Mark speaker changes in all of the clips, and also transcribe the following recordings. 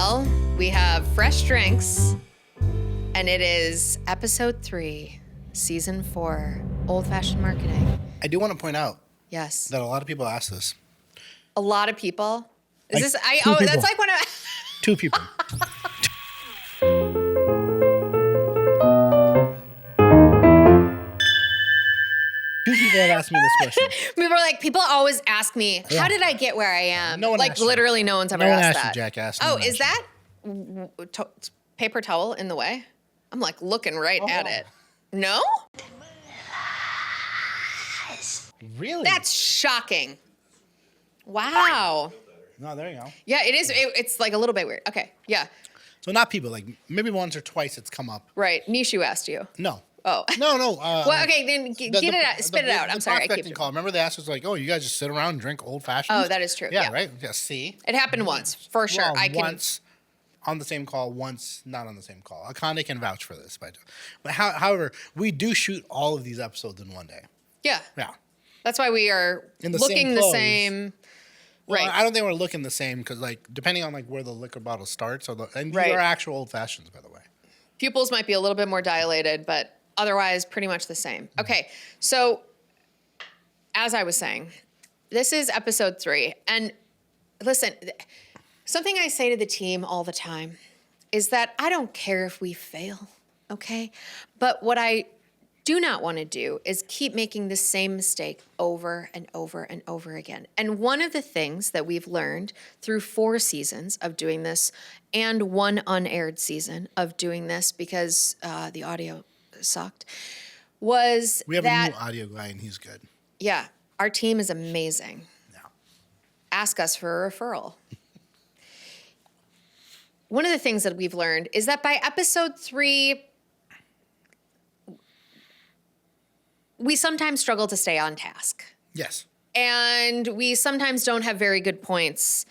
Speaker 1: Well, we have fresh drinks, and it is episode 3, season 4, old-fashioned marketing.
Speaker 2: I do want to point out
Speaker 1: Yes.
Speaker 2: that a lot of people ask this.
Speaker 1: A lot of people. Is
Speaker 2: Like
Speaker 1: this?
Speaker 2: two people.
Speaker 1: That's like when I.
Speaker 2: 2 people. Two people have asked me this question.
Speaker 1: People always ask me, how did I get where I am?
Speaker 2: No one asked you.
Speaker 1: Literally no one's ever
Speaker 2: No one
Speaker 1: asked
Speaker 2: asked you,
Speaker 1: that.
Speaker 2: jackass. No
Speaker 1: Oh,
Speaker 2: one
Speaker 1: is
Speaker 2: asked
Speaker 1: that paper towel in the way? I'm like looking right at it. No?
Speaker 2: Really?
Speaker 1: That's shocking. Wow.
Speaker 2: No, there you go.
Speaker 1: Yeah, it is. It's like a little bit weird. Okay, yeah.
Speaker 2: So not people, like maybe once or twice it's come up.
Speaker 1: Right. Nishu asked you.
Speaker 2: No.
Speaker 1: Oh.
Speaker 2: No.
Speaker 1: Well, okay, then get it out. Spit it out. I'm sorry. I keep
Speaker 2: prospecting call. Remember they asked us like, oh, you guys just sit around and drink old fashions?
Speaker 1: Oh, that is true.
Speaker 2: Yeah,
Speaker 1: Yeah.
Speaker 2: right? Yeah, see?
Speaker 1: It happened once, for sure.
Speaker 2: Well,
Speaker 1: I can.
Speaker 2: once on the same call, once not on the same call. Akande can vouch for this. But however, we do shoot all of these episodes in one day.
Speaker 1: Yeah.
Speaker 2: Yeah.
Speaker 1: That's why we are
Speaker 2: In the
Speaker 1: looking
Speaker 2: same
Speaker 1: the
Speaker 2: clothes.
Speaker 1: same.
Speaker 2: Well,
Speaker 1: Right.
Speaker 2: I don't think we're looking the same because, like, depending on like where the liquor bottle starts, and these
Speaker 1: Right.
Speaker 2: are actual old fashions, by the way.
Speaker 1: Pupils might be a little bit more dilated, but otherwise pretty much the same. Okay, so as I was saying, this is episode 3. And listen, something I say to the team all the time is that I don't care if we fail, okay? But what I do not want to do is keep making the same mistake over and over and over again. And one of the things that we've learned through 4 seasons of doing this and 1 unaired season of doing this because the audio sucked was
Speaker 2: We have
Speaker 1: that,
Speaker 2: a new audio guy, and he's good.
Speaker 1: yeah, our team is amazing.
Speaker 2: Yeah.
Speaker 1: Ask us for a referral. One of the things that we've learned is that by episode 3, we sometimes struggle to stay on task.
Speaker 2: Yes.
Speaker 1: And we sometimes don't have very good points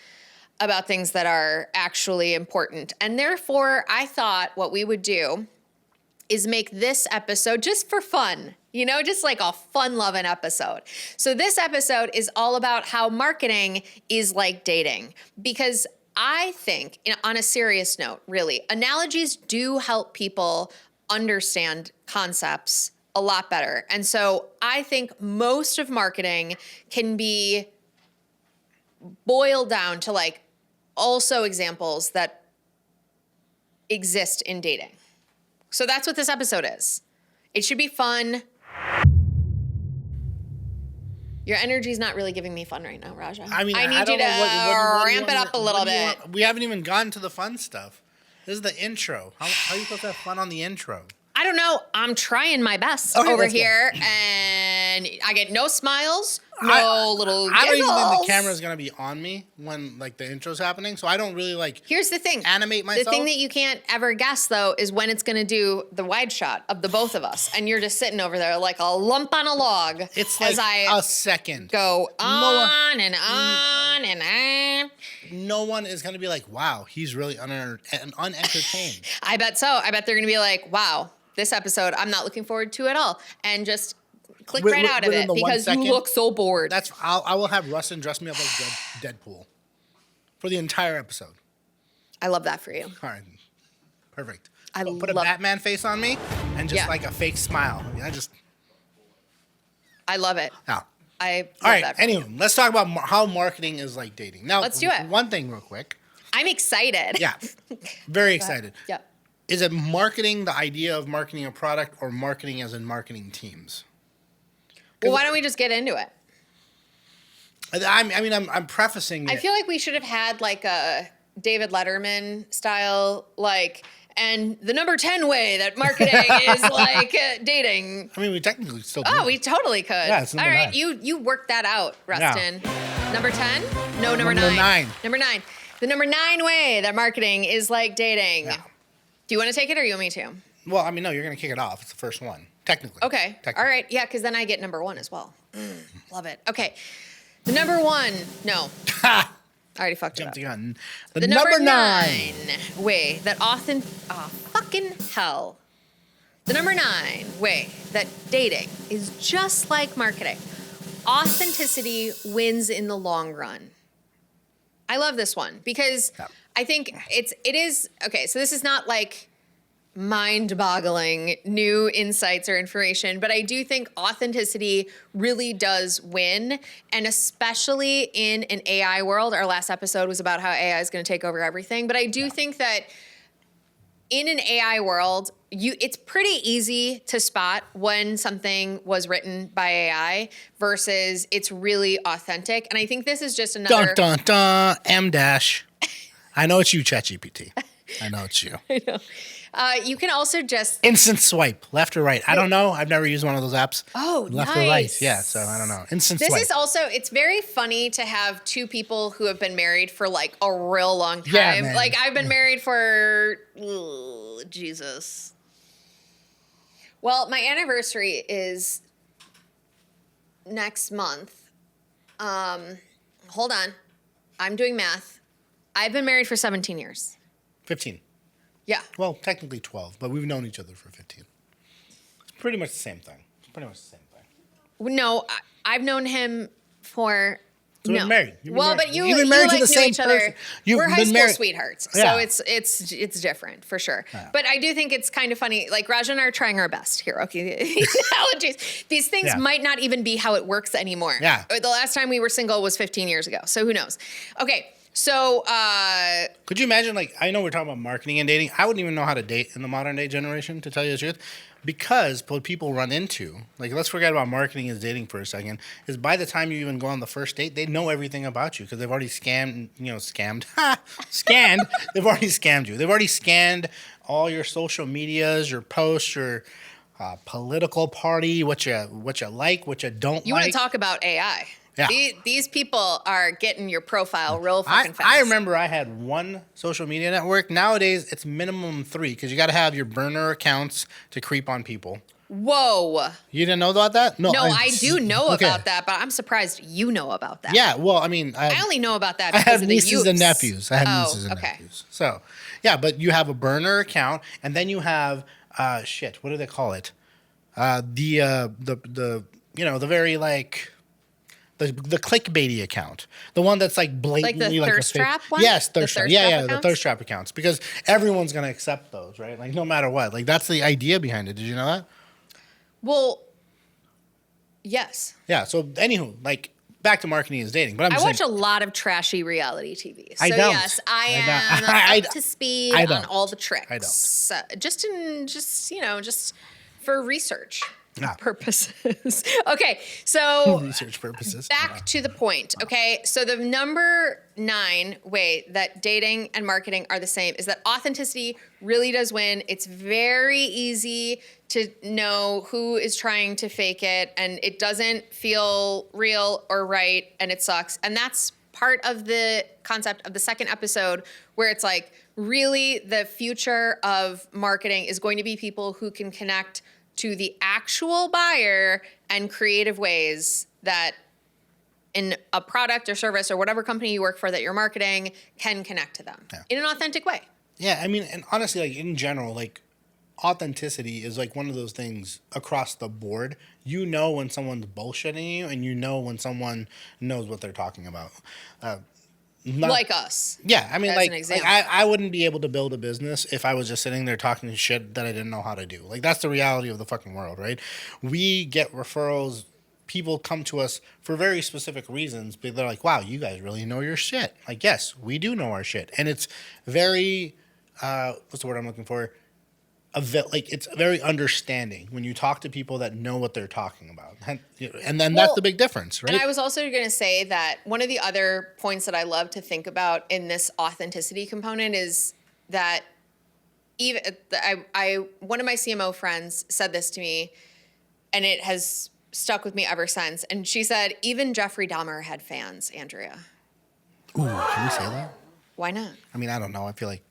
Speaker 1: about things that are actually important. And therefore, I thought what we would do is make this episode just for fun, just like a fun-loving episode. So this episode is all about how marketing is like dating. Because I think, on a serious note, really, analogies do help people understand concepts a lot better. And so I think most of marketing can be boiled down to like also examples that exist in dating. So that's what this episode is. It should be fun. Your energy's not really giving me fun right now, Raja.
Speaker 2: I mean,
Speaker 1: I need
Speaker 2: I
Speaker 1: you
Speaker 2: don't
Speaker 1: to
Speaker 2: know what
Speaker 1: ramp it up a little bit.
Speaker 2: We haven't even gotten to the fun stuff. This is the intro. How are you supposed to have fun on the intro?
Speaker 1: I don't know. I'm trying my best
Speaker 2: Okay,
Speaker 1: over
Speaker 2: let's go.
Speaker 1: here, and I get no smiles, no little giggles.
Speaker 2: I don't even think the camera's gonna be on me when like the intro's happening, so I don't really like.
Speaker 1: Here's the thing.
Speaker 2: Animate myself.
Speaker 1: The thing that you can't ever guess, though, is when it's going to do the wide shot of the both of us, and you're just sitting over there like a lump on a log.
Speaker 2: It's
Speaker 1: as
Speaker 2: like
Speaker 1: I
Speaker 2: a second.
Speaker 1: go on and on and on.
Speaker 2: No one is gonna be like, "Wow, he's really unentertained."
Speaker 1: I bet so. I bet they're going to be like, "Wow, this episode I'm not looking forward to at all," and just click right out of
Speaker 2: Within
Speaker 1: it
Speaker 2: the 1
Speaker 1: because you
Speaker 2: second,
Speaker 1: look so bored.
Speaker 2: I will have Rustin dress me up like Deadpool for the entire episode.
Speaker 1: I love that for you.
Speaker 2: All right, perfect.
Speaker 1: I
Speaker 2: Put a
Speaker 1: love-
Speaker 2: Batman face on me and just
Speaker 1: Yeah.
Speaker 2: like a fake smile.
Speaker 1: I love it.
Speaker 2: Yeah.
Speaker 1: I love
Speaker 2: All right.
Speaker 1: that for you.
Speaker 2: Anyway, let's talk about how marketing is like dating. Now,
Speaker 1: Let's do it.
Speaker 2: One thing, real quick.
Speaker 1: I'm excited.
Speaker 2: Yeah, very excited.
Speaker 1: Yeah.
Speaker 2: Is it marketing, the idea of marketing a product, or marketing as in marketing teams?
Speaker 1: Well, why don't we just get into it?
Speaker 2: I'm prefacing
Speaker 1: I
Speaker 2: it.
Speaker 1: feel like we should have had like a David Letterman style, like, and the number 10 way that marketing is like dating.
Speaker 2: I mean, we technically still do.
Speaker 1: Oh, we totally could.
Speaker 2: Yeah, it's number
Speaker 1: All right,
Speaker 2: 9.
Speaker 1: you work that out, Rustin. Number 10? No, number
Speaker 2: Number
Speaker 1: 9.
Speaker 2: 9.
Speaker 1: Number 9. The number 9 way that marketing is like dating.
Speaker 2: Yeah.
Speaker 1: Do you want to take it or you want me to?
Speaker 2: Well, I mean, no, you're going to kick it off. It's the first one, technically.
Speaker 1: Okay.
Speaker 2: Technically.
Speaker 1: All right. Yeah, because then I get number 1 as well. Love it. Okay. The number 1. No.
Speaker 2: Ha!
Speaker 1: I already fucked it
Speaker 2: Jumped
Speaker 1: up.
Speaker 2: the gun.
Speaker 1: The number 9 way that often, fucking hell. The number 9 way that dating is just like marketing. Authenticity wins in the long run. I love this one because I think it is okay. So this is not like mind-boggling new insights or information, but I do think authenticity really does win, and especially in an AI world. Our last episode was about how AI is going to take over everything, but I do think that in an AI world, it's pretty easy to spot when something was written by AI versus it's really authentic. And I think this is just another
Speaker 2: Dun, dun, dun, M dash. I know it's you, ChatGPT. I know it's you.
Speaker 1: I know. You can also just
Speaker 2: Instant swipe, left or right. I don't know. I've never used one of those apps.
Speaker 1: Oh,
Speaker 2: left
Speaker 1: nice.
Speaker 2: or right. Yeah, so I don't know. Instant
Speaker 1: This
Speaker 2: swipe.
Speaker 1: is also, it's very funny to have two people who have been married for like a real long time.
Speaker 2: Yeah, man.
Speaker 1: Like I've been married for, Jesus. Well, my anniversary is next month. Hold on. I'm doing math. I've been married for 17 years.
Speaker 2: 15.
Speaker 1: Yeah.
Speaker 2: Well, technically 12, but we've known each other for 15. It's pretty much the same thing.
Speaker 1: No, I've known him for.
Speaker 2: So
Speaker 1: no.
Speaker 2: we're married. You've been
Speaker 1: Well,
Speaker 2: married.
Speaker 1: but you
Speaker 2: You've been married to
Speaker 1: like
Speaker 2: the
Speaker 1: knew
Speaker 2: same
Speaker 1: each other.
Speaker 2: person. You've
Speaker 1: We're high
Speaker 2: been
Speaker 1: school
Speaker 2: married-
Speaker 1: sweethearts,
Speaker 2: Yeah.
Speaker 1: so it's different for sure. But I do think it's kind of funny. Like Raj and I are trying our best here. Okay, these analogies. These things
Speaker 2: Yeah.
Speaker 1: might not even be how it works anymore.
Speaker 2: Yeah.
Speaker 1: The last time we were single was 15 years ago. So who knows? Okay. So
Speaker 2: Could you imagine, like, I know we're talking about marketing and dating. I wouldn't even know how to date in the modern day generation, to tell you the truth. Because what people run into, like, let's forget about marketing and dating for a second, is by the time you even go on the first date, they know everything about you because they've already scanned. They've already scammed you. They've already scanned all your social medias, your posts, your political party, what you like, what you don't
Speaker 1: you
Speaker 2: like.
Speaker 1: want to talk about AI?
Speaker 2: Yeah.
Speaker 1: These people are getting your profile real fucking fast.
Speaker 2: I remember I had one social media network. Nowadays, it's minimum 3 because you got to have your burner accounts to creep on people.
Speaker 1: Whoa.
Speaker 2: You didn't know about that?
Speaker 1: No, I do know
Speaker 2: okay.
Speaker 1: about that, but I'm surprised you know about that.
Speaker 2: Yeah, well, I mean,
Speaker 1: I only know about that
Speaker 2: I
Speaker 1: because
Speaker 2: have
Speaker 1: of the
Speaker 2: nieces
Speaker 1: youths.
Speaker 2: and nephews. I have
Speaker 1: Oh,
Speaker 2: nieces and
Speaker 1: okay.
Speaker 2: nephews. So, yeah, but you have a burner account, and then you have shit. What do they call it? The very like. The clickbaity account, the one that's like blatantly
Speaker 1: Like the
Speaker 2: a
Speaker 1: thirst
Speaker 2: fake-
Speaker 1: trap one?
Speaker 2: Yes,
Speaker 1: The
Speaker 2: thirst trap.
Speaker 1: thirst
Speaker 2: Yeah,
Speaker 1: trap
Speaker 2: yeah, the
Speaker 1: accounts?
Speaker 2: thirst trap accounts because everyone's gonna accept those, right? Like no matter what. Like that's the idea behind it. Did you know that?
Speaker 1: Well, yes.
Speaker 2: Yeah. So anywho, like back to marketing is dating, but I'm
Speaker 1: I
Speaker 2: just
Speaker 1: watch
Speaker 2: saying,
Speaker 1: a lot of trashy reality TV. So
Speaker 2: I don't.
Speaker 1: yes, I
Speaker 2: I
Speaker 1: am
Speaker 2: don't.
Speaker 1: up to speed
Speaker 2: I
Speaker 1: on
Speaker 2: don't.
Speaker 1: all the tricks.
Speaker 2: I don't.
Speaker 1: Just for research
Speaker 2: Yeah.
Speaker 1: purposes. Okay, so
Speaker 2: research purposes.
Speaker 1: back to the point. Okay, so the number 9 way that dating and marketing are the same is that authenticity really does win. It's very easy to know who is trying to fake it, and it doesn't feel real or right, and it sucks. And that's part of the concept of the second episode, where it's like really the future of marketing is going to be people who can connect to the actual buyer and creative ways that in a product or service or whatever company you work for that you're marketing can connect to them in an authentic way.
Speaker 2: Yeah, I mean, and honestly, like in general, like authenticity is like one of those things across the board. You know when someone's bullshitting you, and you know when someone knows what they're talking about.
Speaker 1: Like us.
Speaker 2: Yeah, I mean,
Speaker 1: As
Speaker 2: like
Speaker 1: an example.
Speaker 2: I wouldn't be able to build a business if I was just sitting there talking shit that I didn't know how to do. Like that's the reality of the fucking world, right? We get referrals. People come to us for very specific reasons, but they're like, "Wow, you guys really know your shit." Like, yes, we do know our shit, and it's very what's the word I'm looking for? It's very understanding when you talk to people that know what they're talking about, and then that's the big difference, right?
Speaker 1: And I was also going to say that one of the other points that I love to think about in this authenticity component is that even one of my CMO friends said this to me, and it has stuck with me ever since. And she said, even Jeffrey Dahmer had fans, Andrea.
Speaker 2: Ooh, can we say that?
Speaker 1: Why not?
Speaker 2: I mean, I don't know. I feel like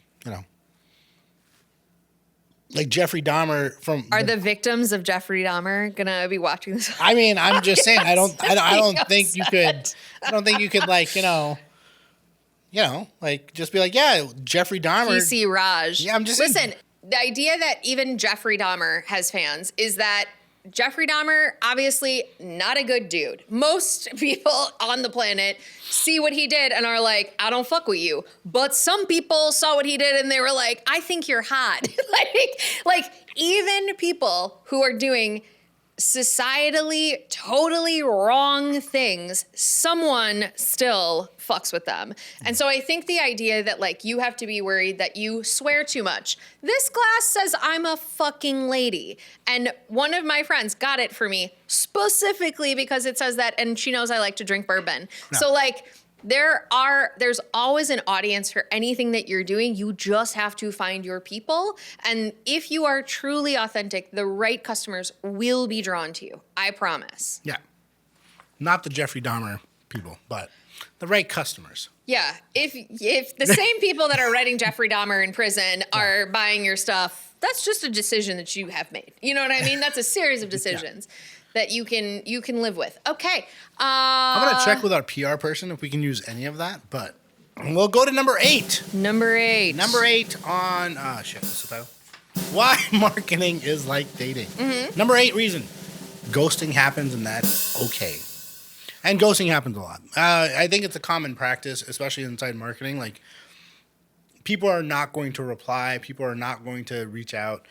Speaker 2: like Jeffrey Dahmer from.
Speaker 1: Are the victims of Jeffrey Dahmer gonna be watching this?
Speaker 2: I mean, I'm just saying. I don't think you could.
Speaker 1: upset.
Speaker 2: I don't think you could like like just be like, yeah, Jeffrey Dahmer.
Speaker 1: PC Raj.
Speaker 2: Yeah, I'm just
Speaker 1: listen.
Speaker 2: saying.
Speaker 1: The idea that even Jeffrey Dahmer has fans is that Jeffrey Dahmer, obviously not a good dude. Most people on the planet see what he did and are like, I don't fuck with you. But some people saw what he did and they were like, I think you're hot. like even people who are doing societally totally wrong things, someone still fucks with them. And so I think the idea that like you have to be worried that you swear too much. This glass says I'm a fucking lady. And one of my friends got it for me specifically because it says that, and she knows I like to drink bourbon. No. So like there's always an audience for anything that you're doing. You just have to find your people. And if you are truly authentic, the right customers will be drawn to you. I promise.
Speaker 2: Yeah. Not the Jeffrey Dahmer people, but the right customers.
Speaker 1: Yeah. If the same people that are writing Jeffrey Dahmer in prison are buying your stuff, that's just a decision that you have made. You know what I mean? That's a series of decisions. That you can live with. Okay.
Speaker 2: I'm gonna check with our PR person if we can use any of that, but we'll go to number 8.
Speaker 1: Number 8
Speaker 2: on shit, what's the title? Why marketing is like dating. Mm-hmm. Number 8 reason. Ghosting happens and that's okay. And ghosting happens a lot. I think it's a common practice, especially inside marketing. Like people are not going to reply, people are not going to reach out.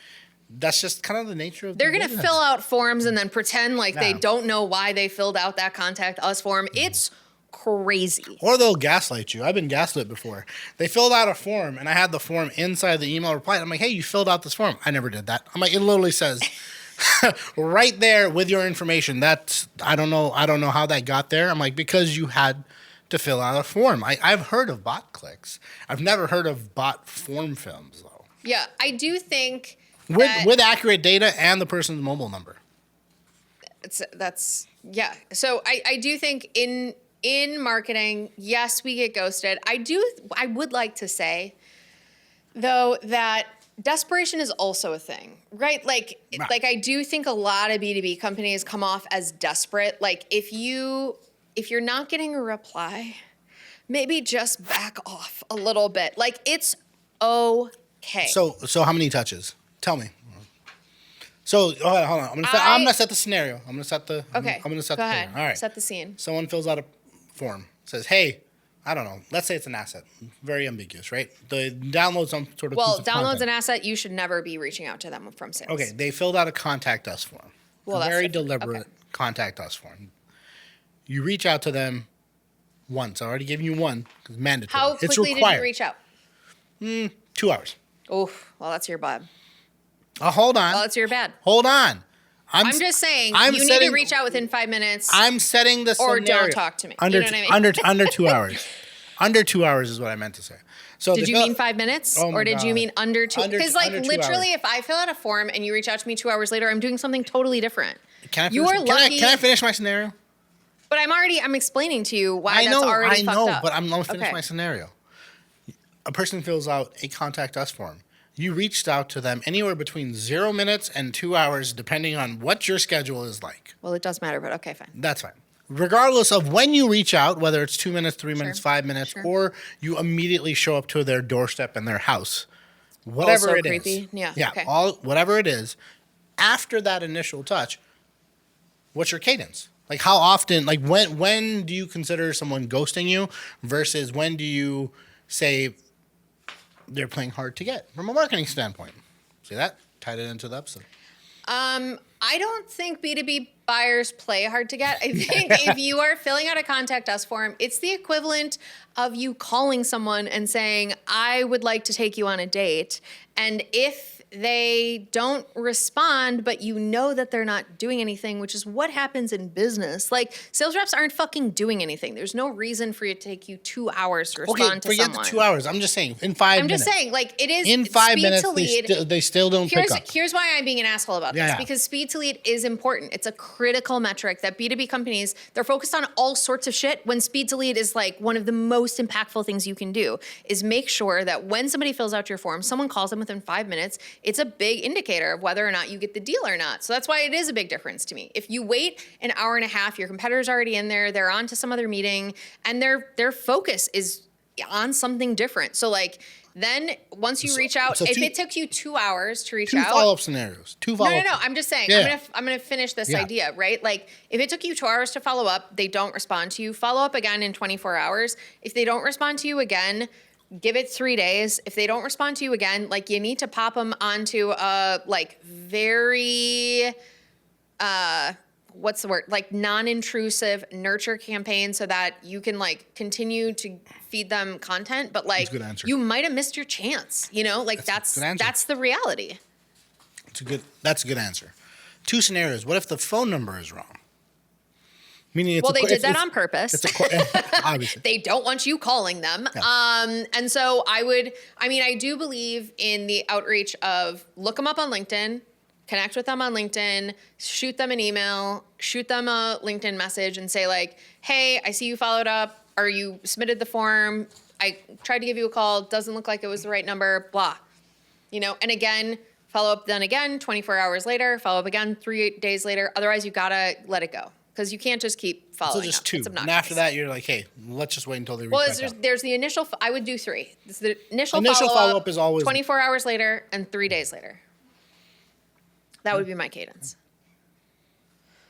Speaker 2: That's just kind of the nature of
Speaker 1: They're going to fill out forms and then pretend like they don't know why they filled out that contact us form. It's crazy.
Speaker 2: Or they'll gaslight you. I've been gaslit before. They filled out a form and I had the form inside the email reply. I'm like, hey, you filled out this form. I never did that. I'm like, it literally says right there with your information. That's, I don't know how that got there. I'm like, because you had to fill out a form. I've heard of bot clicks. I've never heard of bot form films though.
Speaker 1: Yeah, I do think...
Speaker 2: With accurate data and the person's mobile number.
Speaker 1: Yeah. So I do think in marketing, yes, we get ghosted. I would like to say, though, that desperation is also a thing, right? Like I do think a lot of B2B companies come off as desperate. Like if you're not getting a reply, maybe just back off a little bit. Like it's okay.
Speaker 2: So how many touches? Tell me. So hold on. I'm gonna set the scenario. I'm gonna set the.
Speaker 1: Okay.
Speaker 2: I'm gonna set
Speaker 1: Go
Speaker 2: the.
Speaker 1: ahead.
Speaker 2: All right.
Speaker 1: Set the scene.
Speaker 2: Someone fills out a form. Says, "Hey, I don't know. Let's say it's an asset. Very ambiguous, right? They download some sort of.
Speaker 1: Well,
Speaker 2: piece of
Speaker 1: downloads
Speaker 2: content.
Speaker 1: an asset. You should never be reaching out to them from sales.
Speaker 2: Okay. They filled out a contact us form.
Speaker 1: Well,
Speaker 2: a
Speaker 1: that's
Speaker 2: very
Speaker 1: different.
Speaker 2: deliberate
Speaker 1: Okay.
Speaker 2: contact us form. You reach out to them once. I already gave you one because mandatory.
Speaker 1: How
Speaker 2: It's
Speaker 1: quickly
Speaker 2: required.
Speaker 1: did you reach out?
Speaker 2: 2 hours.
Speaker 1: Oh, well, that's your bad.
Speaker 2: Hold on.
Speaker 1: Well, that's your bad.
Speaker 2: Hold on. I'm
Speaker 1: just saying you need to reach out within 5 minutes.
Speaker 2: I'm setting the
Speaker 1: or
Speaker 2: scenario.
Speaker 1: don't talk to me.
Speaker 2: Under,
Speaker 1: you know what I mean?
Speaker 2: under 2 hours. Under 2 hours is what I meant to say. So
Speaker 1: did you mean 5 minutes?
Speaker 2: Oh my
Speaker 1: or did you
Speaker 2: God.
Speaker 1: mean under 2? Because like
Speaker 2: under 2
Speaker 1: literally
Speaker 2: hours.
Speaker 1: if I fill out a form and you reach out to me 2 hours later, I'm doing something totally different.
Speaker 2: Can I finish my scenario?
Speaker 1: But I'm explaining to you why that's already fucked up.
Speaker 2: But I'm going to finish my scenario. A person fills out a contact us form. You reached out to them anywhere between 0 minutes and 2 hours, depending on what your schedule is like.
Speaker 1: Well, it does matter, but okay, fine.
Speaker 2: That's fine. Regardless of when you reach out, whether it's 2 minutes, 3 minutes, 5 minutes, or you immediately show up to their doorstep in their house, whatever
Speaker 1: Also
Speaker 2: it
Speaker 1: creepy?
Speaker 2: is.
Speaker 1: Yeah.
Speaker 2: Yeah.
Speaker 1: Okay.
Speaker 2: Whatever it is, after that initial touch, what's your cadence? Like how often, like when do you consider someone ghosting you versus when do you say they're playing hard to get from a marketing standpoint? See that? Tied it into the episode.
Speaker 1: I don't think B2B buyers play hard to get. I think if you are filling out a contact us form, it's the equivalent of you calling someone and saying, I would like to take you on a date. And if they don't respond, but you know that they're not doing anything, which is what happens in business. Like sales reps aren't fucking doing anything. There's no reason for it to take you 2 hours to respond to someone.
Speaker 2: Forget the 2 hours. I'm just saying in 5 minutes.
Speaker 1: I'm just saying, like it is
Speaker 2: in 5
Speaker 1: speed
Speaker 2: minutes.
Speaker 1: to lead.
Speaker 2: They still don't pick up.
Speaker 1: Here's why I'm being an asshole about this.
Speaker 2: Yeah.
Speaker 1: Because speed to lead is important. It's a critical metric that B2B companies, they're focused on all sorts of shit when speed to lead is like one of the most impactful things you can do is make sure that when somebody fills out your form, someone calls them within 5 minutes. It's a big indicator of whether or not you get the deal or not. So that's why it is a big difference to me. If you wait an hour and a half, your competitor's already in there, they're on to some other meeting, and their focus is on something different. So like Then once you reach out,
Speaker 2: so
Speaker 1: if
Speaker 2: two-
Speaker 1: it took you 2 hours to reach
Speaker 2: Two
Speaker 1: out,
Speaker 2: follow-up scenarios. Two follow-up.
Speaker 1: no. I'm just saying.
Speaker 2: Yeah.
Speaker 1: I'm gonna finish this
Speaker 2: Yeah.
Speaker 1: idea, right? Like, if it took you 2 hours to follow up, they don't respond to you. Follow up again in 24 hours. If they don't respond to you again, give it 3 days. If they don't respond to you again, like, you need to pop them onto a very what's the word? Like, non-intrusive nurture campaign so that you can continue to feed them content. But
Speaker 2: That's a good answer.
Speaker 1: you might have missed your chance. You know,
Speaker 2: That's a good answer.
Speaker 1: that's the reality.
Speaker 2: That's a good answer. Two scenarios. What if the phone number is wrong? Meaning it's
Speaker 1: They did that on purpose.
Speaker 2: Obviously.
Speaker 1: They don't want you calling them.
Speaker 2: Yeah.
Speaker 1: And so I do believe in the outreach of look them up on LinkedIn, connect with them on LinkedIn, shoot them an email, shoot them a LinkedIn message and say hey, I see you followed up, or you submitted the form. I tried to give you a call. Doesn't look like it was the right number, blah. And again, follow up then again, 24 hours later, follow up again 3 days later. Otherwise, you gotta let it go because you can't just keep following
Speaker 2: So just
Speaker 1: up.
Speaker 2: two.
Speaker 1: It's
Speaker 2: And
Speaker 1: obnoxious.
Speaker 2: after that, you're like, hey, let's just wait until they reach
Speaker 1: Well,
Speaker 2: back out.
Speaker 1: there's the initial. I would do 3. It's the initial
Speaker 2: follow-up is always
Speaker 1: 24 hours later and 3 days later. That would be my cadence.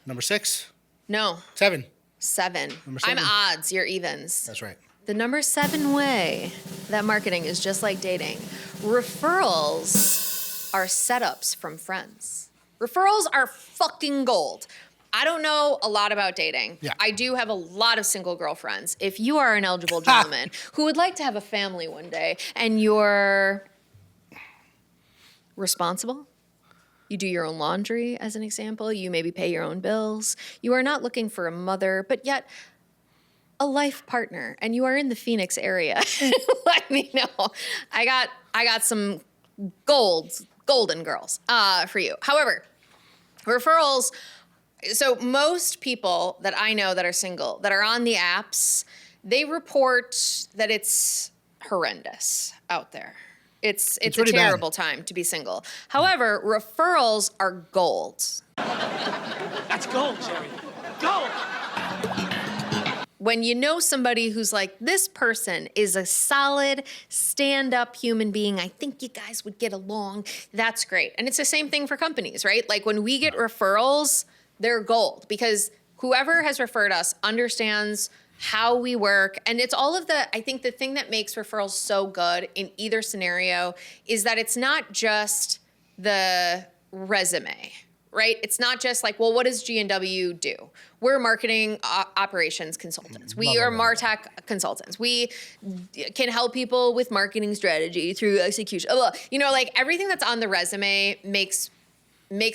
Speaker 2: Number 6,
Speaker 1: No,
Speaker 2: 7.
Speaker 1: 7.
Speaker 2: Number
Speaker 1: I'm
Speaker 2: 7.
Speaker 1: odds. You're evens.
Speaker 2: That's right.
Speaker 1: The number 7 way that marketing is just like dating. Referrals are setups from friends. Referrals are fucking gold. I don't know a lot about dating.
Speaker 2: Yeah.
Speaker 1: I do have a lot of single girlfriends. If you are an eligible gentleman who would like to have a family one day and you're responsible, you do your own laundry, as an example, you maybe pay your own bills, you are not looking for a mother, but yet a life partner, and you are in the Phoenix area, let me know. I got some golden girls for you. However, referrals. So most people that I know that are single, that are on the apps, they report that it's horrendous out there. It's a
Speaker 2: pretty bad.
Speaker 1: terrible time to be single. However, referrals are gold.
Speaker 3: That's gold, Jerry. Gold!
Speaker 1: When you know somebody who's like, this person is a solid, stand-up human being, I think you guys would get along, that's great. And it's the same thing for companies, right? Like when we get referrals, they're gold because whoever has referred us understands how we work. And it's all of I think the thing that makes referrals so good in either scenario is that it's not just the resume, right? It's not just like, well, what does G&W do? We're marketing operations consultants. We are MarTech consultants. We can help people with marketing strategy through execution. Everything that's on the resume makes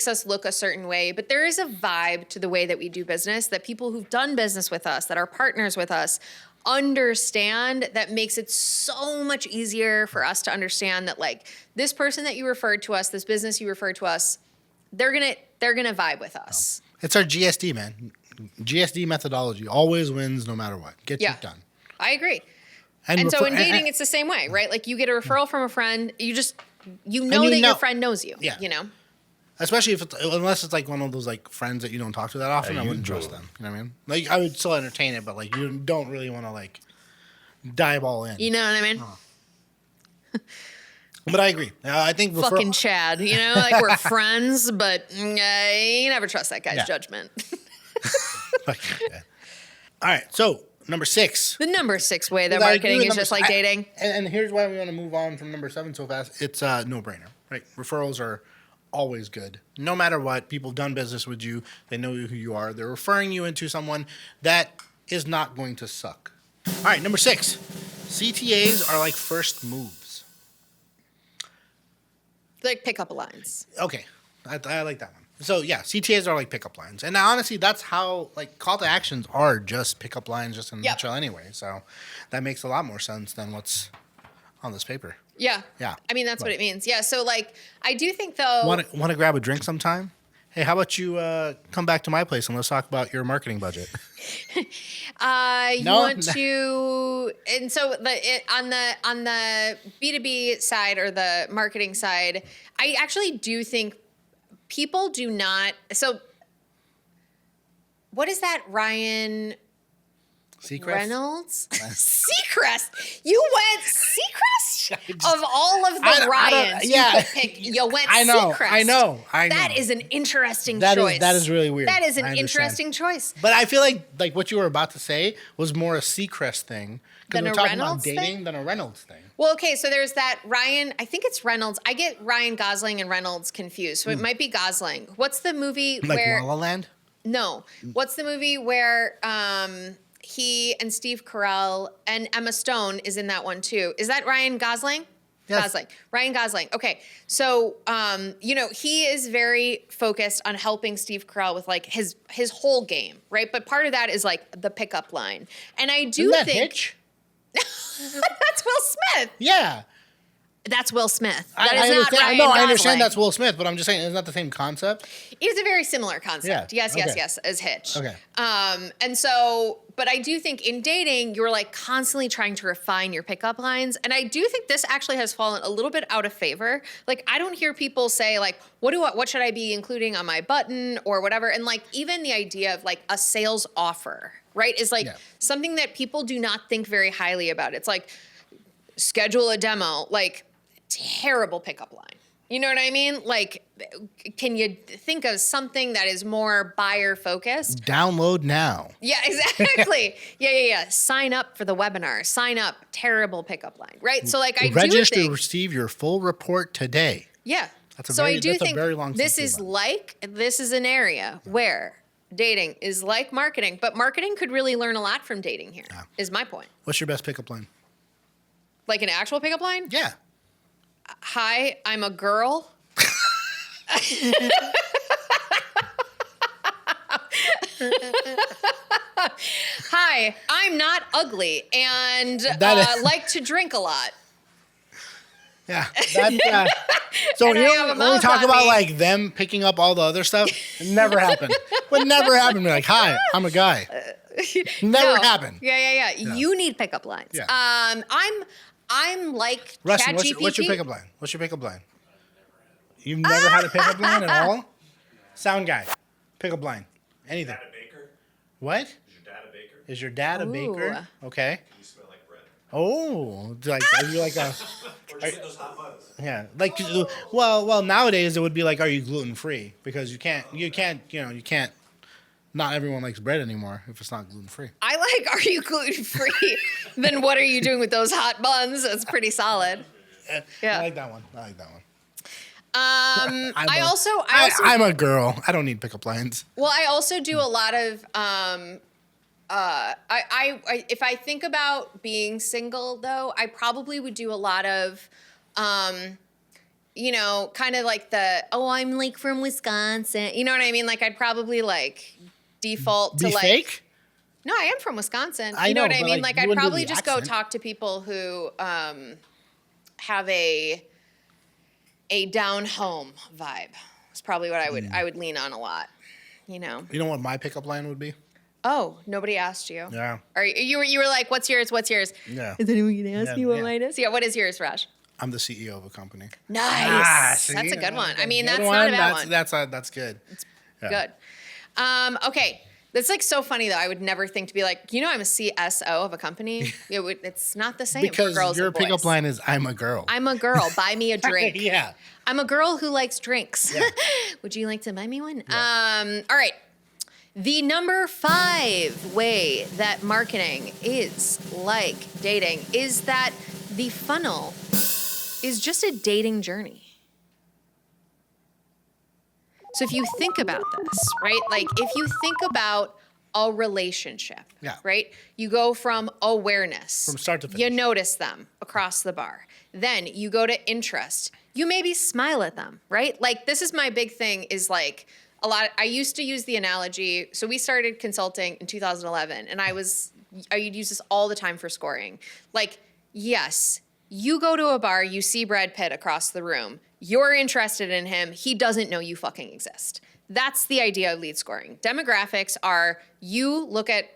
Speaker 1: us look a certain way, but there is a vibe to the way that we do business that people who've done business with us, that are partners with us, understand, that makes it so much easier for us to understand that this person that you referred to us, this business you referred to us, they're gonna vibe with us.
Speaker 2: It's our GSD, man. GSD methodology always wins no matter what. Gets it done.
Speaker 1: I agree. And so in dating, it's the same way, right? Like you get a referral from a friend, you know that your friend knows you.
Speaker 2: Yeah.
Speaker 1: You know?
Speaker 2: Especially unless it's like one of those like friends that you don't talk to that often, I wouldn't trust them. You know what I mean? Like I would still entertain it, but like you don't really want to like dive all in.
Speaker 1: You know what I mean?
Speaker 2: But I agree. I think
Speaker 1: fucking Chad, like we're friends, but you never trust that guy's judgment.
Speaker 2: All right, so number 6.
Speaker 1: The number 6 way that marketing is just like dating.
Speaker 2: And here's why we want to move on from number 7 so fast. It's a no-brainer, right? Referrals are always good. No matter what, people done business with you. They know who you are. They're referring you into someone that is not going to suck. All right, number 6. CTAs are like first moves.
Speaker 1: Like pickup lines.
Speaker 2: Okay, I like that one. So yeah, CTAs are like pickup lines, and honestly, that's how like call to actions are just pickup lines, just in a nutshell anyway. So that makes a lot more sense than what's on this paper.
Speaker 1: Yeah.
Speaker 2: Yeah.
Speaker 1: I mean, that's what it means. Yeah. So like, I do think though.
Speaker 2: Want to grab a drink sometime? Hey, how about you come back to my place and let's talk about your marketing budget?
Speaker 1: You want to, and so on the B2B side or the marketing side, I actually do think people do not. So, what is that, Ryan?
Speaker 2: Seacrest?
Speaker 1: Reynolds? Seacrest. You went Seacrest? Of all of the Ryans, you could pick. You went Seacrest.
Speaker 2: I know.
Speaker 1: That is an interesting choice.
Speaker 2: That is really weird.
Speaker 1: That is an
Speaker 2: I understand.
Speaker 1: interesting choice.
Speaker 2: But I feel like what you were about to say was more a Seacrest thing. Because
Speaker 1: Than
Speaker 2: we're
Speaker 1: a
Speaker 2: talking
Speaker 1: Reynolds
Speaker 2: about dating
Speaker 1: thing?
Speaker 2: than a Reynolds thing.
Speaker 1: Well, okay, so there's that Ryan, I think it's Reynolds. I get Ryan Gosling and Reynolds confused. So it might be Gosling. What's the movie
Speaker 2: Like
Speaker 1: where...
Speaker 2: La La Land?
Speaker 1: No. What's the movie where he and Steve Carell and Emma Stone is in that one too? Is that Ryan Gosling?
Speaker 2: Yes.
Speaker 1: Gosling. Ryan Gosling. Okay. So, he is very focused on helping Steve Carell with like his whole game, right? But part of that is like the pickup line. And I do
Speaker 2: Isn't that
Speaker 1: think...
Speaker 2: Hitch?
Speaker 1: That's Will Smith.
Speaker 2: Yeah.
Speaker 1: That's Will Smith.
Speaker 2: I
Speaker 1: That is not
Speaker 2: understand.
Speaker 1: Ryan
Speaker 2: No, I
Speaker 1: Gosling.
Speaker 2: understand that's Will Smith, but I'm just saying, isn't that the same concept?
Speaker 1: It's a very similar concept.
Speaker 2: Yeah,
Speaker 1: Yes, as Hitch.
Speaker 2: Okay.
Speaker 1: And so, but I do think in dating, you're like constantly trying to refine your pickup lines. And I do think this actually has fallen a little bit out of favor. Like, I don't hear people say like, what should I be including on my button or whatever? And like, even the idea of like a sales offer, right, is like something that people do not think very highly about. It's like, schedule a demo, like terrible pickup line. You know what I mean? Like, can you think of something that is more buyer focused?
Speaker 2: Download now.
Speaker 1: Yeah, exactly. yeah. Sign up for the webinar. Sign up. Terrible pickup line, right? So like, I
Speaker 2: Register
Speaker 1: do
Speaker 2: to
Speaker 1: think,
Speaker 2: receive your full report today.
Speaker 1: yeah.
Speaker 2: That's a
Speaker 1: So
Speaker 2: very-
Speaker 1: I do
Speaker 2: that's a
Speaker 1: think
Speaker 2: very long
Speaker 1: this
Speaker 2: sentence,
Speaker 1: is
Speaker 2: Eva.
Speaker 1: this is an area where dating is like marketing, but marketing could really learn a lot from dating here. Is my point.
Speaker 2: What's your best pickup line?
Speaker 1: Like an actual pickup line?
Speaker 2: Yeah.
Speaker 1: Hi, I'm a girl. Hi, I'm not ugly and like to drink a lot.
Speaker 2: Yeah. That, so
Speaker 1: And I have a
Speaker 2: when we
Speaker 1: mouth
Speaker 2: talk
Speaker 1: on
Speaker 2: about
Speaker 1: me.
Speaker 2: like them picking up all the other stuff, it never happened. Would never happen. Be like, hi, I'm a guy. Never
Speaker 1: No.
Speaker 2: happened.
Speaker 1: Yeah. You need pickup lines.
Speaker 2: Yeah.
Speaker 1: I'm like
Speaker 2: Rustin,
Speaker 1: ChatGPT.
Speaker 2: what's your pickup line? What's your pickup line? You've never had a pickup line at all? Sound guy. Pickup line. Anything.
Speaker 4: Dad a baker?
Speaker 2: What?
Speaker 4: Is your dad a baker?
Speaker 2: Is your dad a baker? Okay.
Speaker 4: You smell like bread.
Speaker 2: Oh, like are you like a
Speaker 4: Or just get those hot buns.
Speaker 2: yeah, like well nowadays it would be like, are you gluten free? Because you can't not everyone likes bread anymore if it's not gluten free.
Speaker 1: I like, are you gluten free? Then what are you doing with those hot buns? That's pretty solid. Yeah.
Speaker 2: I like that one.
Speaker 1: I'm
Speaker 2: a girl. I don't need pickup lines.
Speaker 1: Well, I also do a lot of if I think about being single though, I probably would do a lot of kind of like I'm like from Wisconsin. You know what I mean? Like I'd probably like default to
Speaker 2: Be
Speaker 1: like
Speaker 2: fake?
Speaker 1: No, I am from Wisconsin.
Speaker 2: I
Speaker 1: You know
Speaker 2: know,
Speaker 1: what I
Speaker 2: but,
Speaker 1: mean?
Speaker 2: like,
Speaker 1: Like
Speaker 2: you
Speaker 1: I'd
Speaker 2: wouldn't do
Speaker 1: probably
Speaker 2: the
Speaker 1: just go
Speaker 2: accent.
Speaker 1: talk to people who have a down home vibe. It's probably what I would lean on a lot. You know.
Speaker 2: You know what my pickup line would be?
Speaker 1: Oh, nobody asked you.
Speaker 2: Yeah.
Speaker 1: Or you were like, what's yours? What's yours?
Speaker 2: Yeah.
Speaker 1: Is anyone gonna ask me what
Speaker 2: Yeah.
Speaker 1: mine is? Yeah. What is yours, Raj?
Speaker 2: I'm the CEO of a company.
Speaker 1: Nice.
Speaker 2: See?
Speaker 1: That's a good one. I mean,
Speaker 2: Good
Speaker 1: that's not a bad one.
Speaker 2: That's good. Yeah.
Speaker 1: Good. Okay. That's like so funny though. I would never think to be like, I'm a CSO of a company. It's not the same for
Speaker 2: Because
Speaker 1: girls
Speaker 2: your
Speaker 1: and boys.
Speaker 2: pickup line is I'm a girl.
Speaker 1: I'm a girl. Buy me a drink.
Speaker 2: Yeah.
Speaker 1: I'm a girl who likes drinks.
Speaker 2: Yeah.
Speaker 1: Would you like to buy me one? All right. The number 5 way that marketing is like dating is that the funnel is just a dating journey. So if you think about this, right? Like if you think about a relationship, right? You go from awareness.
Speaker 2: From start to finish.
Speaker 1: You notice them across the bar. Then you go to interest. You maybe smile at them, right? Like this is my big thing is like I used to use the analogy. So we started consulting in 2011 and I would use this all the time for scoring. Like, yes, you go to a bar, you see Brad Pitt across the room. You're interested in him. He doesn't know you fucking exist. That's the idea of lead scoring. Demographics are you look at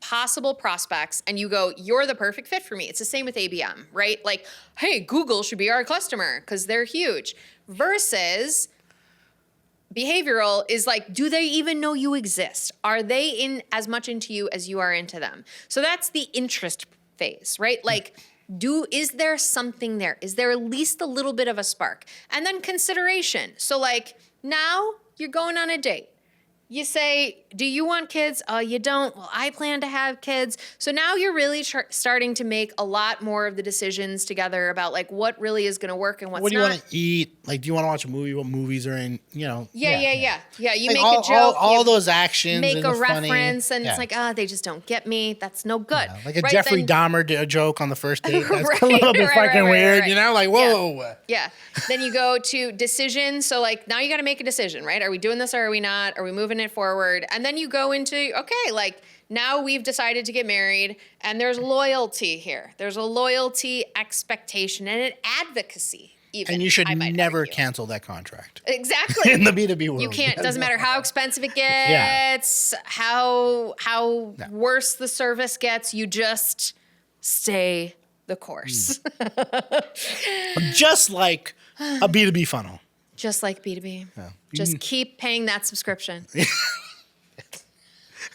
Speaker 1: possible prospects and you go, you're the perfect fit for me. It's the same with ABM, right? Like, hey, Google should be our customer because they're huge. Versus behavioral is like, do they even know you exist? Are they in as much into you as you are into them? So that's the interest phase, right? Like, is there something there? Is there at least a little bit of a spark? And then consideration. So like, now you're going on a date. You say, do you want kids? Oh, you don't? Well, I plan to have kids. So now you're really starting to make a lot more of the decisions together about like what really is going to work and what's not.
Speaker 2: What do you want to eat? Like, do you want to watch a movie? What movies are in? You know.
Speaker 1: Yeah. You
Speaker 2: Like
Speaker 1: make a joke.
Speaker 2: All
Speaker 1: you
Speaker 2: those actions.
Speaker 1: make
Speaker 2: and
Speaker 1: a
Speaker 2: the funny-
Speaker 1: reference, and
Speaker 2: yeah.
Speaker 1: it's like, they just don't get me. That's no good.
Speaker 2: Yeah, like a
Speaker 1: Right,
Speaker 2: Jeffrey
Speaker 1: then-
Speaker 2: Dahmer joke on the first date. That's
Speaker 1: Right,
Speaker 2: a little bit
Speaker 1: right,
Speaker 2: fucking
Speaker 1: right,
Speaker 2: weird,
Speaker 1: right.
Speaker 2: you know? Like, whoa.
Speaker 1: Yeah. Then you go to decision. So like now you got to make a decision, right? Are we doing this or are we not? Are we moving it forward? And then you go into, okay, like now we've decided to get married and there's loyalty here. There's a loyalty expectation and an advocacy even.
Speaker 2: And you should
Speaker 1: I might
Speaker 2: never
Speaker 1: argue.
Speaker 2: cancel that contract.
Speaker 1: Exactly.
Speaker 2: In the B2B world.
Speaker 1: You can't. Doesn't matter how expensive it
Speaker 2: Yeah.
Speaker 1: gets, how worse the service gets. You just stay the course.
Speaker 2: Just like a B2B funnel.
Speaker 1: Just like B2B.
Speaker 2: Yeah.
Speaker 1: Just keep paying that subscription.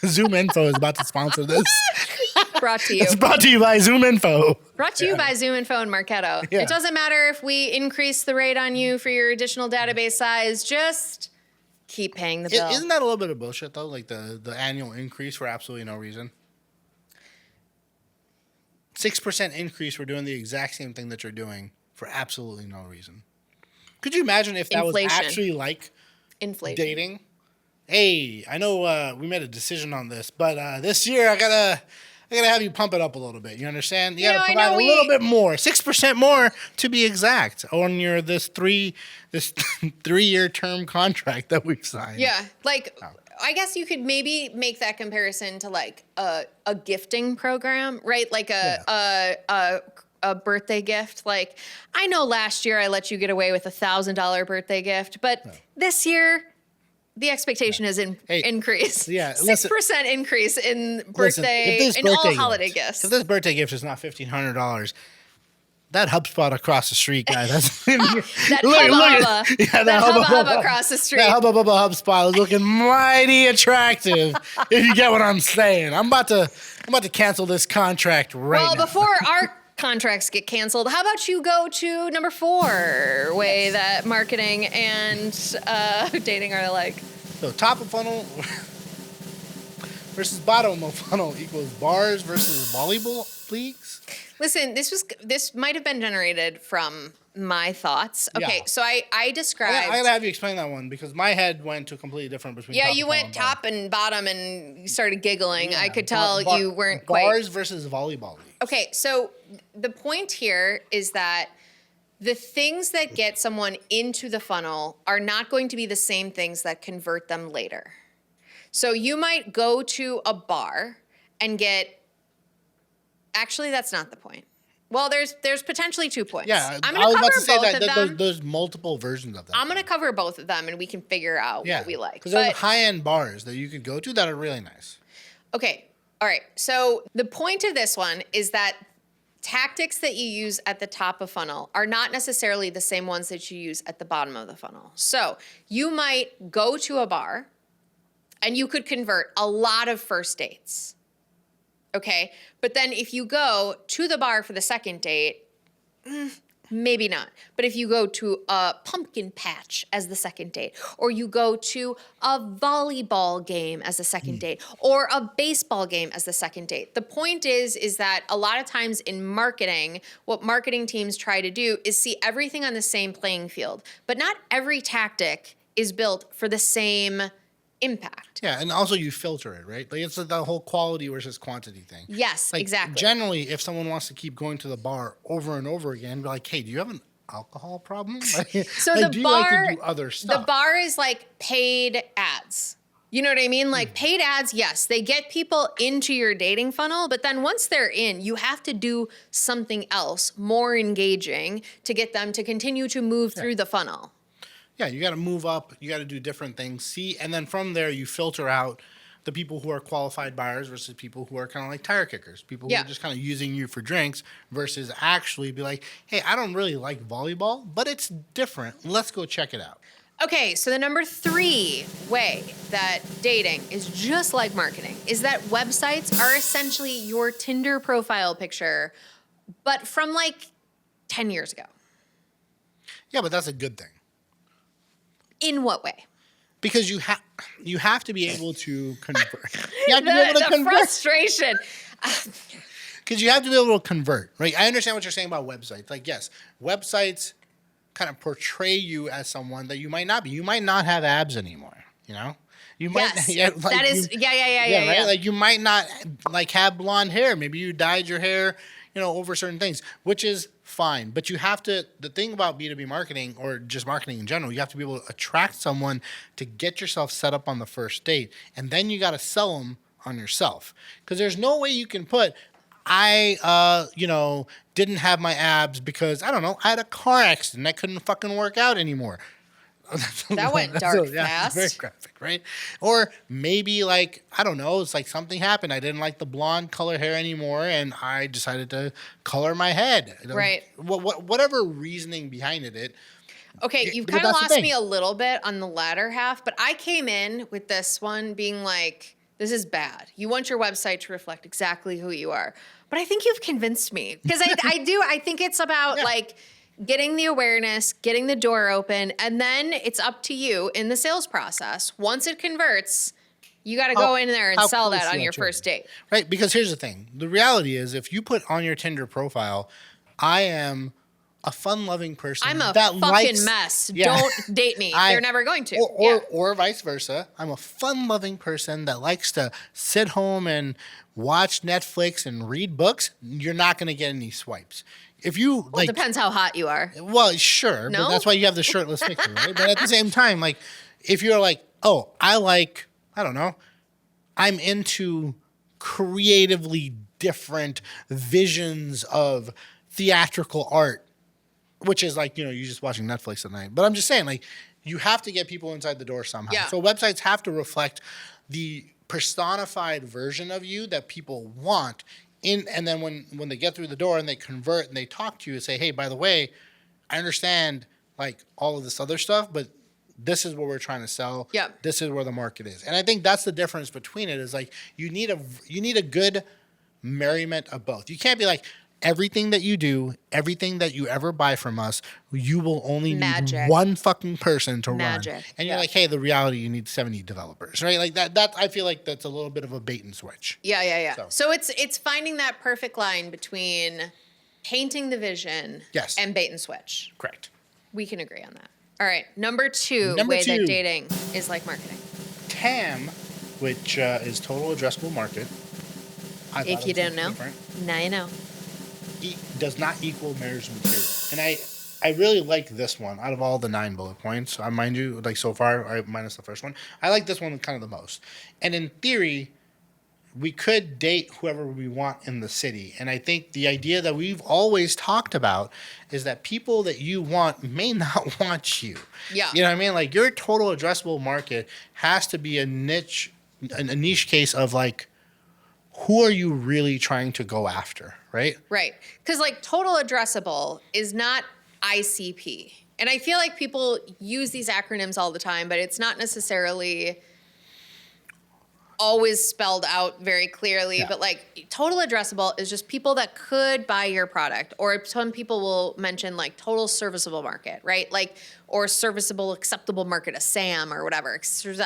Speaker 2: Zoom Info is about to sponsor this.
Speaker 1: Brought to you.
Speaker 2: It's brought to you by Zoom Info.
Speaker 1: Brought to you by Zoom Info and Marketo.
Speaker 2: Yeah.
Speaker 1: It doesn't matter if we increase the rate on you for your additional database size. Just keep paying the bill.
Speaker 2: Isn't that a little bit of bullshit, though? Like the annual increase for absolutely no reason? 6% increase for doing the exact same thing that you're doing for absolutely no reason. Could you imagine if that
Speaker 1: Inflation.
Speaker 2: was actually like
Speaker 1: Inflation.
Speaker 2: dating? Hey, I know we made a decision on this, but this year I gotta have you pump it up a little bit. You understand? You
Speaker 1: You know,
Speaker 2: gotta
Speaker 1: I
Speaker 2: provide
Speaker 1: know
Speaker 2: a little bit more, 6% more to be exact, on your this 3-year term contract that we've signed.
Speaker 1: Yeah, like I guess you could maybe make that comparison to like a gifting program, right? Like a birthday gift. Like I know last year I let you get away with $1,000 birthday gift, but this year the expectation is increase.
Speaker 2: Yeah,
Speaker 1: 6% increase in
Speaker 2: Listen,
Speaker 1: birthday
Speaker 2: if this
Speaker 1: in all
Speaker 2: birthday
Speaker 1: holiday
Speaker 2: gift-
Speaker 1: gifts.
Speaker 2: If this birthday gift is not $1,500, that HubSpot across the street, guy. That's that
Speaker 1: hubba across the street.
Speaker 2: That hubba HubSpot is looking mighty attractive. If you get what I'm saying, I'm about to cancel this contract right
Speaker 1: Well,
Speaker 2: now.
Speaker 1: before our contracts get canceled, how about you go to number 4, way that marketing and dating are alike?
Speaker 2: So top of funnel versus bottom of funnel equals bars versus volleyball leagues.
Speaker 1: Listen, this might have been generated from my thoughts. Okay,
Speaker 2: Yeah.
Speaker 1: so I described.
Speaker 2: I gotta have you explain that one because my head went to completely different between.
Speaker 1: Yeah,
Speaker 2: top
Speaker 1: you
Speaker 2: and
Speaker 1: went
Speaker 2: bottom.
Speaker 1: top and bottom and you started giggling.
Speaker 2: Yeah,
Speaker 1: I could tell you weren't
Speaker 2: bars
Speaker 1: quite.
Speaker 2: versus volleyball leagues.
Speaker 1: Okay, so the point here is that the things that get someone into the funnel are not going to be the same things that convert them later. So you might go to a bar and get. Actually, that's not the point. Well, there's potentially 2 points.
Speaker 2: Yeah,
Speaker 1: I'm
Speaker 2: I
Speaker 1: going
Speaker 2: was
Speaker 1: to
Speaker 2: about
Speaker 1: cover
Speaker 2: to say
Speaker 1: both
Speaker 2: that,
Speaker 1: of them.
Speaker 2: there's multiple versions of that.
Speaker 1: I'm going to cover both of them, and we can figure out what we like.
Speaker 2: Because there's
Speaker 1: But
Speaker 2: high-end bars that you could go to that are really nice.
Speaker 1: okay, all right. So the point of this one is that tactics that you use at the top of funnel are not necessarily the same ones that you use at the bottom of the funnel. So you might go to a bar, and you could convert a lot of first dates. Okay, but then if you go to the bar for the second date, maybe not. But if you go to a pumpkin patch as the second date, or you go to a volleyball game as the second date, or a baseball game as the second date, the point is that a lot of times in marketing, what marketing teams try to do is see everything on the same playing field. But not every tactic is built for the same impact.
Speaker 2: Yeah, and also you filter it, right? Like it's the whole quality versus quantity thing.
Speaker 1: Yes,
Speaker 2: Like,
Speaker 1: exactly.
Speaker 2: Generally, if someone wants to keep going to the bar over and over again, be like, hey, do you have an alcohol problem? Like,
Speaker 1: So
Speaker 2: like,
Speaker 1: the
Speaker 2: do you
Speaker 1: bar,
Speaker 2: like to do other stuff?
Speaker 1: the bar is like paid ads. You know what I mean? Like paid ads, yes, they get people into your dating funnel, but then once they're in, you have to do something else more engaging to get them to continue to move through the funnel.
Speaker 2: Yeah, you got to move up. You got to do different things. See, and then from there, you filter out the people who are qualified buyers versus people who are kind of like tire kickers. People who
Speaker 1: Yeah.
Speaker 2: are just kind of using you for drinks versus actually be like, hey, I don't really like volleyball, but it's different. Let's go check it out.
Speaker 1: Okay, so the number 3 way that dating is just like marketing is that websites are essentially your Tinder profile picture, but from like 10 years ago.
Speaker 2: Yeah, but that's a good thing.
Speaker 1: In what way?
Speaker 2: Because you have to be able to convert. You have to be able to
Speaker 1: The
Speaker 2: convert.
Speaker 1: frustration.
Speaker 2: Because you have to be able to convert, right? I understand what you're saying about websites. Like, yes, websites kind of portray you as someone that you might not be. You might not have abs anymore, you know? You might,
Speaker 1: Yes,
Speaker 2: yeah, like
Speaker 1: that is,
Speaker 2: you-
Speaker 1: yeah.
Speaker 2: right? Like you might not like have blonde hair. Maybe you dyed your hair, over certain things, which is fine. But you have to, the thing about B2B marketing or just marketing in general, you have to be able to attract someone to get yourself set up on the first date. And then you got to sell them on yourself. Because there's no way you can put, didn't have my abs because, I don't know, I had a car accident. I couldn't fucking work out anymore.
Speaker 1: That went dark fast.
Speaker 2: Very graphic, right? Or maybe like, I don't know, it's like something happened. I didn't like the blonde color hair anymore and I decided to color my head.
Speaker 1: Right.
Speaker 2: Whatever reasoning behind it.
Speaker 1: Okay, you've
Speaker 2: But
Speaker 1: kind of
Speaker 2: that's the
Speaker 1: lost
Speaker 2: thing.
Speaker 1: me a little bit on the latter half, but I came in with this one being like, this is bad. You want your website to reflect exactly who you are. But I think you've convinced me because I do. I think it's about like getting the awareness, getting the door open, and then it's up to you in the sales process. Once it converts, you got to go in there and
Speaker 2: how
Speaker 1: sell
Speaker 2: close
Speaker 1: that
Speaker 2: to
Speaker 1: on
Speaker 2: that
Speaker 1: your
Speaker 2: trigger?
Speaker 1: first date.
Speaker 2: Right? Because here's the thing. The reality is if you put on your Tinder profile, I am a fun-loving person.
Speaker 1: I'm a
Speaker 2: that
Speaker 1: fucking
Speaker 2: likes,
Speaker 1: mess.
Speaker 2: Yeah.
Speaker 1: Don't date me. They're never going to.
Speaker 2: Or vice versa. I'm a fun-loving person that likes to sit home and watch Netflix and read books. You're not going to get any swipes. If you
Speaker 1: Well, it depends how hot you are.
Speaker 2: well, sure,
Speaker 1: No?
Speaker 2: but that's why you have the shirtless picture, right? But at the same time, like, if you're like, oh, I don't know, I'm into creatively different visions of theatrical art, which is like, you're just watching Netflix at night. But I'm just saying, like, you have to get people inside the door somehow.
Speaker 1: Yeah.
Speaker 2: So websites have to reflect the personified version of you that people want. And then when they get through the door and they convert and they talk to you and say, hey, by the way, I understand like all of this other stuff, but this is what we're trying to sell.
Speaker 1: Yeah.
Speaker 2: This is where the market is. And I think that's the difference between it is like you need a good merriment of both. You can't be like, everything that you do, everything that you ever buy from us, you will only
Speaker 1: Magic.
Speaker 2: need one fucking person to
Speaker 1: Magic.
Speaker 2: run. And you're
Speaker 1: Yeah.
Speaker 2: like, hey, the reality, you need 70 developers, right? Like that I feel like that's a little bit of a bait and switch.
Speaker 1: Yeah.
Speaker 2: So-
Speaker 1: So it's finding that perfect line between painting the vision
Speaker 2: Yes.
Speaker 1: and bait and switch.
Speaker 2: Correct.
Speaker 1: We can agree on that. All right. Number two
Speaker 2: Number
Speaker 1: way
Speaker 2: two.
Speaker 1: that dating is like marketing.
Speaker 2: TAM, which is total addressable market. I thought
Speaker 1: If
Speaker 2: it
Speaker 1: you
Speaker 2: was
Speaker 1: didn't know,
Speaker 2: different.
Speaker 1: now you know.
Speaker 2: Does not equal marriage material. And I really like this one out of all the 9 bullet points. Mind you, like so far, minus the first one, I like this one kind of the most. And in theory, we could date whoever we want in the city. And I think the idea that we've always talked about is that people that you want may not want you.
Speaker 1: Yeah.
Speaker 2: You know what I mean? Like your total addressable market has to be a niche case of like, who are you really trying to go after, right?
Speaker 1: Right. Because like total addressable is not ICP. And I feel like people use these acronyms all the time, but it's not necessarily always spelled out very clearly.
Speaker 2: Yeah.
Speaker 1: But like total addressable is just people that could buy your product. Or some people will mention like total serviceable market, right? Like, or serviceable acceptable market, a SAM or whatever.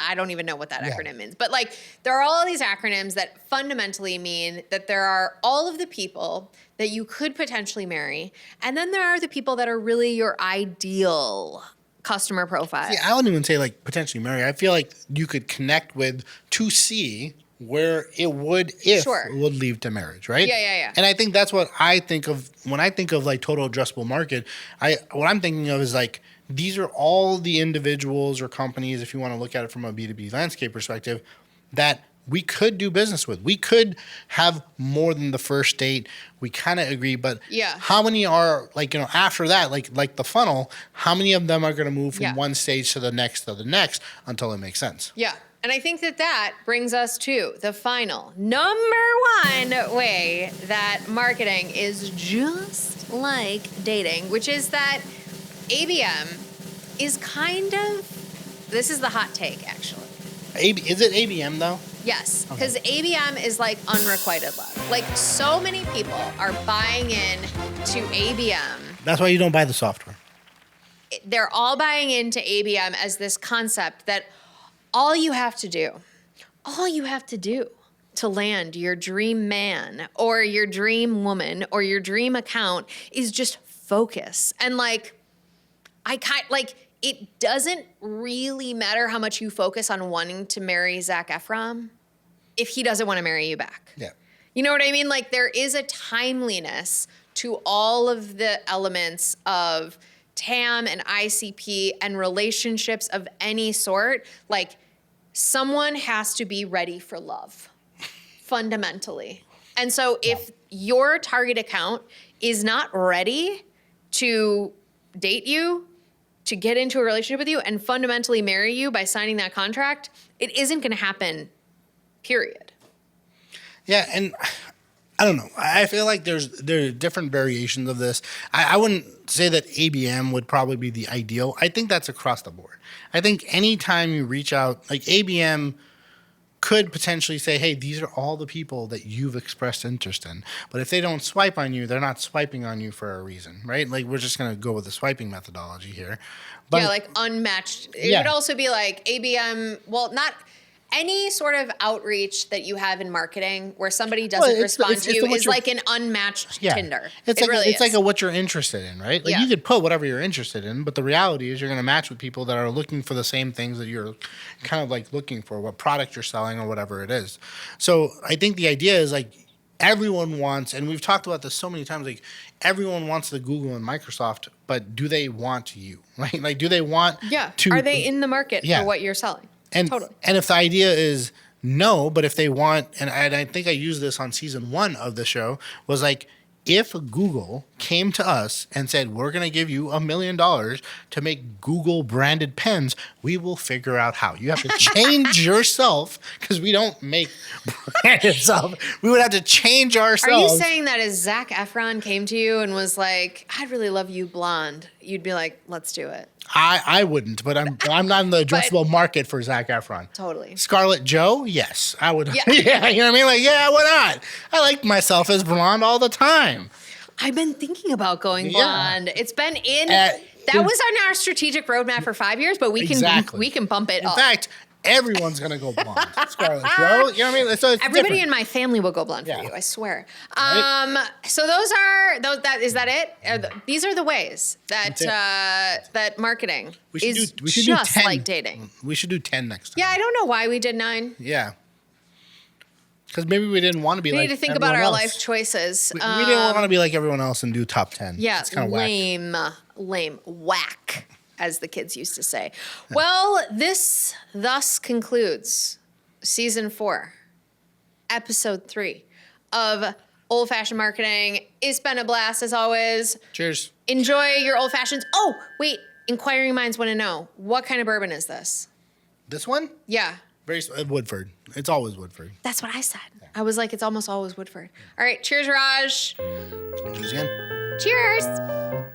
Speaker 1: I don't even know what that
Speaker 2: Yeah.
Speaker 1: acronym means. But like there are all of these acronyms that fundamentally mean that there are all of the people that you could potentially marry. And then there are the people that are really your ideal customer profile.
Speaker 2: Yeah, I wouldn't even say like potentially marry. I feel like you could connect with to see where it would if
Speaker 1: Sure.
Speaker 2: it would lead to marriage, right?
Speaker 1: Yeah.
Speaker 2: And I think that's what I think of when I think of like total addressable market. What I'm thinking of is like these are all the individuals or companies, if you want to look at it from a B2B landscape perspective, that we could do business with. We could have more than the first date. We kind of agree, but
Speaker 1: Yeah.
Speaker 2: how many are like, after that, like the funnel, how many of them are going to move from
Speaker 1: Yeah.
Speaker 2: one stage to the next until it makes sense?
Speaker 1: Yeah. And I think that brings us to the final number one way that marketing is just like dating, which is that ABM is kind of This is the hot take, actually.
Speaker 2: Is it ABM though?
Speaker 1: Yes, because ABM is like unrequited love. Like so many people are buying in to ABM.
Speaker 2: That's why you don't buy the software.
Speaker 1: They're all buying into ABM as this concept that all you have to do to land your dream man or your dream woman or your dream account is just focus. And it doesn't really matter how much you focus on wanting to marry Zac Efron if he doesn't want to marry you back.
Speaker 2: Yeah.
Speaker 1: You know what I mean? Like there is a timeliness to all of the elements of TAM and ICP and relationships of any sort. Like someone has to be ready for love, fundamentally. And so if your target account is not ready to date you, to get into a relationship with you and fundamentally marry you by signing that contract, it isn't going to happen, period.
Speaker 2: Yeah, and I don't know. I feel like there are different variations of this. I wouldn't say that ABM would probably be the ideal. I think that's across the board. I think anytime you reach out, like ABM could potentially say, hey, these are all the people that you've expressed interest in. But if they don't swipe on you, they're not swiping on you for a reason, right? Like we're just going to go with the swiping methodology here. But,
Speaker 1: yeah, like unmatched. It would also be like ABM, well, not any sort of outreach that you have in marketing where somebody doesn't respond to you is like an unmatched Tinder.
Speaker 2: It's like what you're interested in, right? Like you could put whatever you're interested in, but the reality is you're going to match with people that are looking for the same things that you're kind of like looking for, what product you're selling or whatever it is. So I think the idea is like everyone wants, and we've talked about this so many times, like everyone wants the Google and Microsoft, but do they want you, right? Like do they want to?
Speaker 1: Are they in the market for what you're selling?
Speaker 2: And if the idea is no, but if they want, and I think I used this on season 1 of the show, was like, if Google came to us and said, we're going to give you $1 million to make Google branded pens, we will figure out how. You have to change yourself because we don't make branded stuff. We would have to change ourselves.
Speaker 1: Are you saying that if Zac Efron came to you and was like, I'd really love you blonde, you'd be like, let's do it?
Speaker 2: I wouldn't, but I'm not in the addressable market for Zac Efron.
Speaker 1: Totally.
Speaker 2: Scarlett Joe, yes, I would. Yeah, you know what I mean? Like, yeah, why not? I like myself as blonde all the time.
Speaker 1: I've been thinking about going blonde. It's been that was on our strategic roadmap for 5 years, but we can bump it up.
Speaker 2: In fact, everyone's gonna go blonde. Scarlett Joe, you know what I mean? So it's
Speaker 1: everybody
Speaker 2: different.
Speaker 1: in my family will go blonde for you. I swear. Right? So is that it? These are the ways that that marketing is just like dating.
Speaker 2: We should do 10 next time.
Speaker 1: Yeah, I don't know why we did 9.
Speaker 2: Yeah. Because maybe we didn't want to be
Speaker 1: we
Speaker 2: like
Speaker 1: need to think about our life choices.
Speaker 2: We didn't want to be like everyone else and do top 10.
Speaker 1: Yeah,
Speaker 2: it's kind of
Speaker 1: lame, whack, as the kids used to say. Well, this thus concludes season 4, episode 3 of Old Fashioned Marketing. It's been a blast as always.
Speaker 2: Cheers.
Speaker 1: Enjoy your old fashions. Oh, wait. Inquiring minds want to know, what kind of bourbon is this?
Speaker 2: This one?
Speaker 1: Yeah.
Speaker 2: Very Woodford. It's always Woodford.
Speaker 1: That's what I said. I was like, it's almost always Woodford. All right. Cheers, Raj.
Speaker 2: Cheers again.
Speaker 1: Cheers.